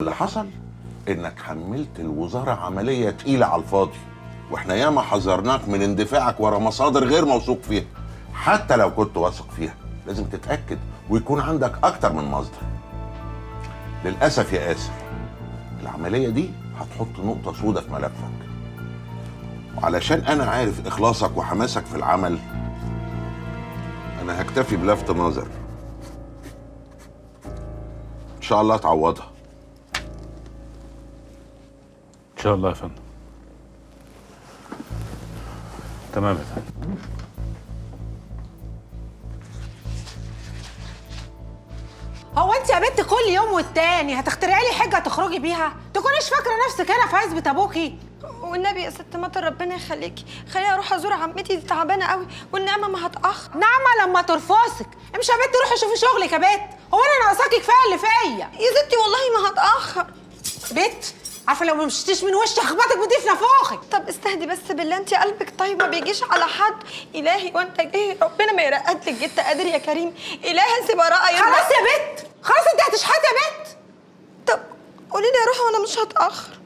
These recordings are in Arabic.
اللي حصل انك حملت الوزاره عمليه تقيله على الفاضي، واحنا ياما حذرناك من اندفاعك ورا مصادر غير موثوق فيها. حتى لو كنت واثق فيها لازم تتاكد ويكون عندك اكتر من مصدر. للاسف يا آسر، العمليه دي هتحط نقطه سوداء في ملفك، وعلشان انا عارف اخلاصك وحماسك في العمل انا هكتفي بلفت نظر. ان شاء الله تعوضها. ان شاء الله يا فندم. تمام يا فندم. هو انت يا بنت كل يوم والتاني هتخترعي لي حجه تخرجي بيها؟ تكونيش فاكره نفسك هنا في عزبه ابوكي. والنبي يا ست مطر ربنا يخليكي خليني اروح ازور عمتي، دي تعبانه قوي والنعمه ما هتاخر. نعمه لما ترفصك. امشي يا بنت روحي شوفي شغلك يا بنت. هو انا ناقصاكي كفايه اللي فيا يا ستي والله ما هتاخر. بنت عارفه لو ما مشيتيش من وشي هخبطك بضيف نافوخك. طب استهدي بس بالله، انت قلبك طيب ما بيجيش على حد. الهي وانت جاي ربنا ما يرقد لك، جيت قادر يا كريم. الهي انت براءه يا خلاص يا بنت خلاص، انت هتشحتي يا بنت. طب قولي لي اروح وانا مش هتاخر.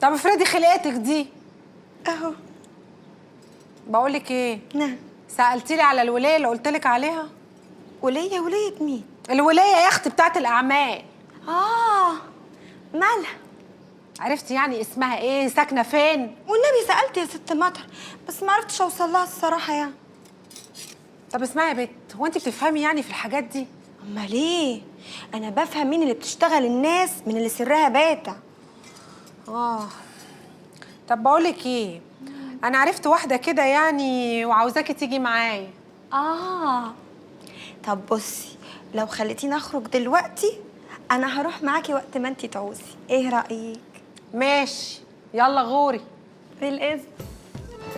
طب افرضي خلقتك دي اهو. بقول لك ايه؟ نعم. سالتي لي على الولايه اللي قلت لك عليها؟ وليه مين؟ الولايه يا اختي بتاعت الاعمال. مالها؟ عرفتي يعني اسمها ايه؟ ساكنه فين؟ والنبي سالت يا ست مطر بس ما عرفتش اوصل لها الصراحه يعني. طب اسمعي يا بت، هو انت بتفهمي يعني في الحاجات دي؟ امال ايه؟ انا بفهم مين اللي بتشتغل الناس من اللي سرها باتع. طب بقول لك ايه، انا عرفت واحده كده يعني وعاوزاكي تيجي معايا. طب بصي، لو خليتيني اخرج دلوقتي انا هروح معاكي وقت ما انتي تعوزي، ايه رايك؟ ماشي يلا غوري. بالاذن.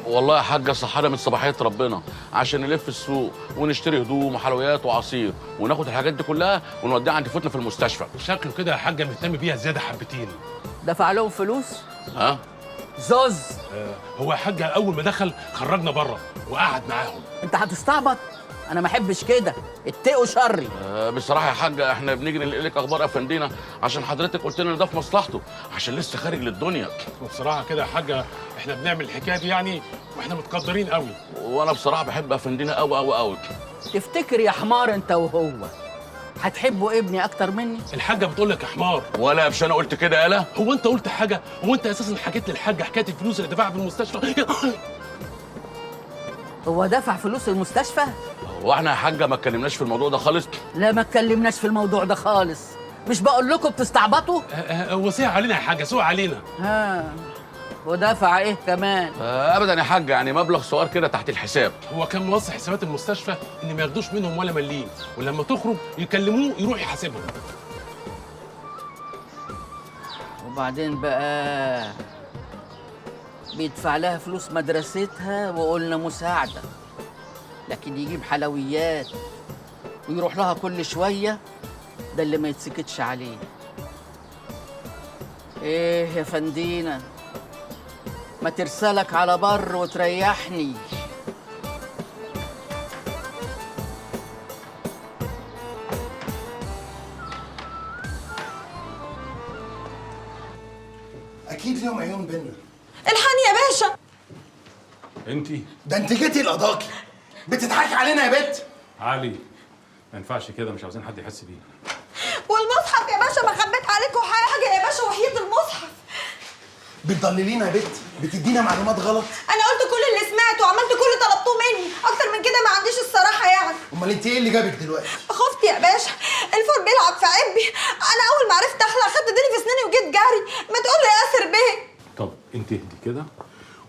والله يا حاجه صحانا من صباحيه ربنا عشان نلف السوق ونشتري هدوم وحلويات وعصير وناخد الحاجات دي كلها ونوديها عند فتنا في المستشفى. شكله كده يا حاجه مهتم بيها زياده حبتين. دفع لهم فلوس؟ ها؟ زوز. هو يا حاجه اول ما دخل خرجنا بره وقعد معاهم. انت هتستعبط؟ انا ما احبش كده، اتقوا شري. بصراحه يا حاجه احنا بنيجي ننقل لك اخبار افندينا عشان حضرتك قلت لنا ده في مصلحته عشان لسه خارج للدنيا. وبصراحه كده يا حاجه احنا بنعمل الحكايه دي يعني واحنا متقدرين قوي. وانا بصراحه بحب افندينا قوي قوي قوي. تفتكر يا حمار انت وهو هتحبوا ابني اكتر مني؟ الحاجه بتقول لك يا حمار. ولا مش انا قلت كده يالا؟ هو انت قلت حاجه؟ هو انت اساسا حكيت للحاجه حكايه الفلوس اللي دفعها في المستشفى؟ هو دفع فلوس المستشفى؟ هو احنا يا حاجه ما اتكلمناش في الموضوع ده خالص؟ لا ما اتكلمناش في الموضوع ده خالص. مش بقول لكم بتستعبطوا؟ هو سيء علينا يا حاجه، سوء علينا. ودفع ايه كمان؟ ابدا يا حاجه، يعني مبلغ صغير كده تحت الحساب. هو كان موصي حسابات المستشفى ان ما ياخدوش منهم ولا مليم، ولما تخرج يكلموه يروح يحاسبهم. وبعدين بقى بيدفع لها فلوس مدرستها وقلنا مساعده، لكن يجيب حلويات ويروح لها كل شويه، ده اللي ما يتسكتش عليه. ايه يا فندينا، ما ترسلك على بر وتريحني. اكيد ليهم عيون بينا. الحقني يا باشا. انتي ده انت جيتي القضاكي بتضحكي علينا يا بت. علي ما ينفعش كده، مش عاوزين حد يحس بينا. والمصحف يا باشا ما خبيت عليكم حاجه يا باشا، وحياة المصحف. بتضللينا يا بت، بتدينا معلومات غلط. انا قلت كل اللي سمعته وعملت كل اللي طلبتوه مني، اكتر من كده ما عنديش الصراحه يعني. امال انت ايه اللي جابك دلوقتي؟ خفت يا باشا، الفور بيلعب في عبي. انا اول ما عرفت اخلع خدت ديني في اسناني وجيت جاري. ما تقول لي يا اسر بيه. طب انت اهدي كده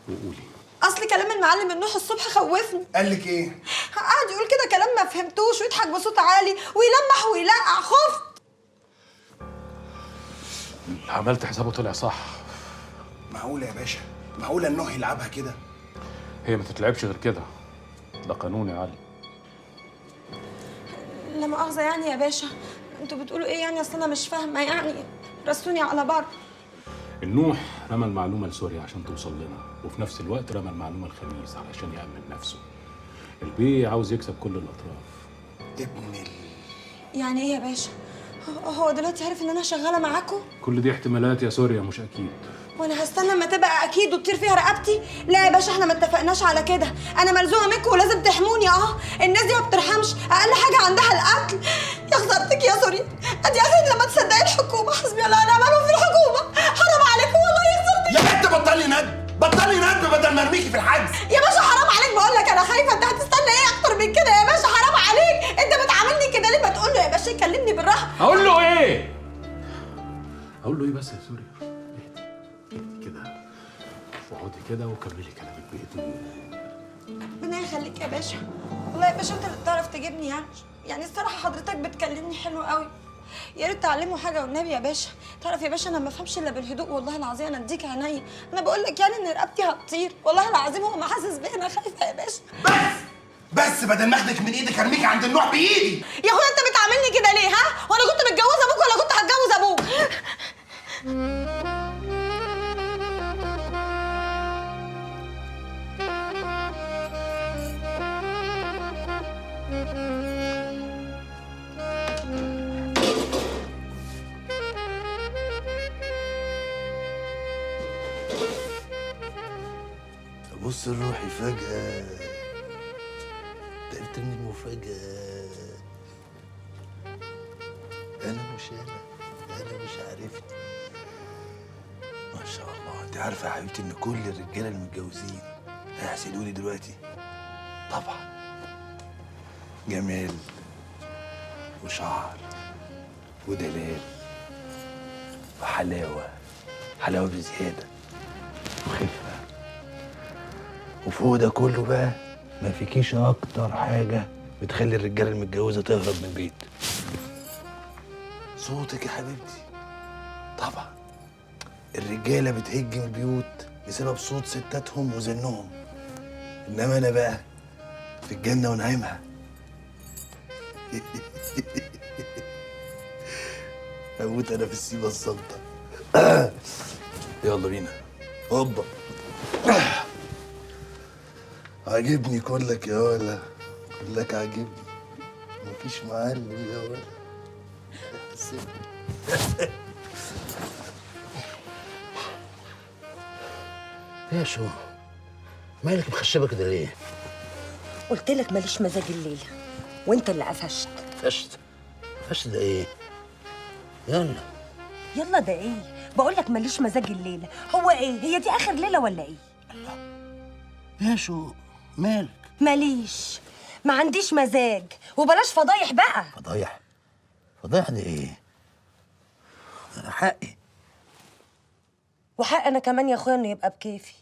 وقولي. اصل كلام المعلم النوح الصبح خوفني. قال لك ايه؟ قعد يقول كده كلام ما فهمتوش ويضحك بصوت عالي ويلمح ويلقع. خفت. اللي عملت حسابه طلع صح. معقوله يا باشا؟ معقوله النوح يلعبها كده؟ هي ما تتلعبش غير كده، ده قانون يا علي. لا مؤاخذه يعني يا باشا، انتوا بتقولوا ايه يعني؟ اصل انا مش فاهمه يعني، رسوني على بر. النوح رمى المعلومه لسوريا عشان توصل لنا، وفي نفس الوقت رمى المعلومه الخميس علشان يأمن نفسه. البيه عاوز يكسب كل الاطراف. ابن يعني ايه يا باشا؟ هو دلوقتي عارف ان انا شغاله معاكم؟ كل دي احتمالات يا سوريا، مش اكيد. وانا هستنى اما تبقى اكيد وتطير فيها رقبتي؟ لا يا باشا، احنا ما اتفقناش على كده. انا ملزومه منكم ولازم تحموني. الناس دي ما بترحمش، اقل حاجه عندها القتل. يا خسارتك يا سوريا، ادي اخرك لما تصدقي الحكومه. حسبي الله ونعم الوكيل في الحكومه. حرام عليكم والله، يا خسارتك. يا بنت بطلي ندب، بطلي ندب بدل ما ارميكي في الحجز. يا باشا حرام عليك، بقول لك انا خايفه. انت هتستنى ايه اكتر من كده يا باشا؟ حرام عليك، انت بتعاملني كده ليه؟ ما تقول له يا باشا يكلمني بالراحه. اقول له ايه؟ اقول له ايه بس يا سوريا؟ اهدي كده، اقعدي كده وكملي كلامك باذن الله. ربنا يخليك يا باشا. والله يا باشا انت اللي بتعرف تجيبني يعني الصراحه حضرتك بتكلمني حلو قوي. يا ريت تعلموا حاجه والنبي يا باشا. تعرف يا باشا انا ما بفهمش الا بالهدوء، والله العظيم انا اديك عينيا. انا بقول لك يعني ان رقبتي هتطير، والله العظيم هو ما حاسس بيا. انا خايفه يا باشا. بس بدل ما اخدك من ايدك ارميك عند النوع بايدي. يا اخويا انت بتعاملني كده ليه؟ وانا كنت متجوزه ابوك ولا كنت هتجوز ابوك؟ بص لروحي فجأة تعبت من المفاجأة. أنا مش عارفني. ما شاء الله، أنت عارفة يا حبيبتي إن كل الرجالة المتجوزين هيحسدوني دلوقتي؟ طبعا جمال وشعر ودلال وحلاوة، حلاوة بزيادة وخفة. وفوق ده كله بقى ما فيكيش اكتر حاجه بتخلي الرجاله المتجوزه تهرب من البيت. صوتك يا حبيبتي. طبعا الرجاله بتهج من البيوت بسبب صوت ستاتهم وزنهم، انما انا بقى في الجنه ونعيمها. هموت انا في السيبه الصامته. يلا بينا. هوبا. عاجبني كلك يا ولا، كلك عاجبني، مفيش معلم يا ولا. يا شو مالك مخشبه كده ليه؟ قلت لك ماليش مزاج الليله وانت اللي قفشت. فشت ده ايه؟ يلا يلا ده ايه؟ بقول لك ماليش مزاج الليله. هو ايه؟ هي دي اخر ليله ولا ايه؟ يا شو مالك؟ ماليش، ما عنديش مزاج، وبلاش فضايح بقى. فضايح دي ايه؟ انا حقي. وحق انا كمان يا اخويا انه يبقى بكيفي.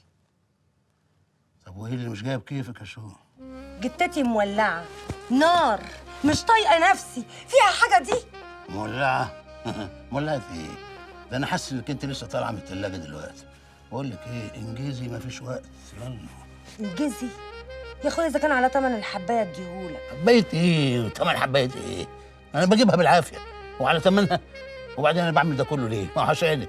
طب وايه اللي مش جايب كيفك يا شو؟ جتتي مولعه نار، مش طايقه نفسي. فيها حاجه دي؟ مولعه؟ مولعه ايه؟ ده انا حاسس انك انت لسه طالعه من الثلاجه دلوقتي. بقول لك ايه، انجزي مفيش وقت. يلا انجزي يا اخويا، اذا كان على تمن الحبايه اديهولك. حبايه ايه وتمن حبايه ايه؟ انا بجيبها بالعافيه وعلى تمنها. وبعدين انا بعمل ده كله ليه؟ ما هو عشانك.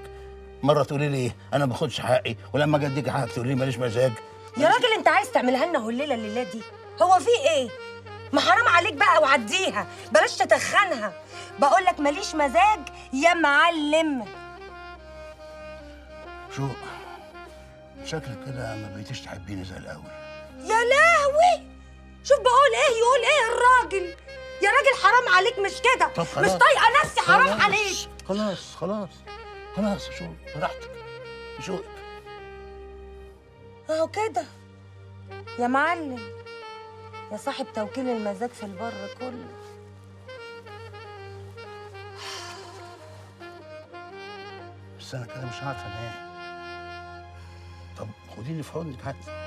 مره تقولي لي انا ما باخدش حقي، ولما اجي اديك حقك تقولي لي ماليش مزاج. يا راجل انت عايز تعملها لنا الليله دي؟ هو في ايه؟ ما حرام عليك بقى وعديها، بلاش تتخنها. بقول لك ماليش مزاج يا معلم. شو شكلك كده ما بقيتيش تحبيني زي الاول. يا لهوي، شوف بقول ايه يقول ايه الراجل. يا راجل حرام عليك، مش كده. طب مش طايقه نفسي، حرام عليك. خلاص شو براحتك. شو اهو كده يا معلم، يا صاحب توكيل المزاج في البر كله. بس انا كده مش عارفه انام. طب خديني في حضنك حتى.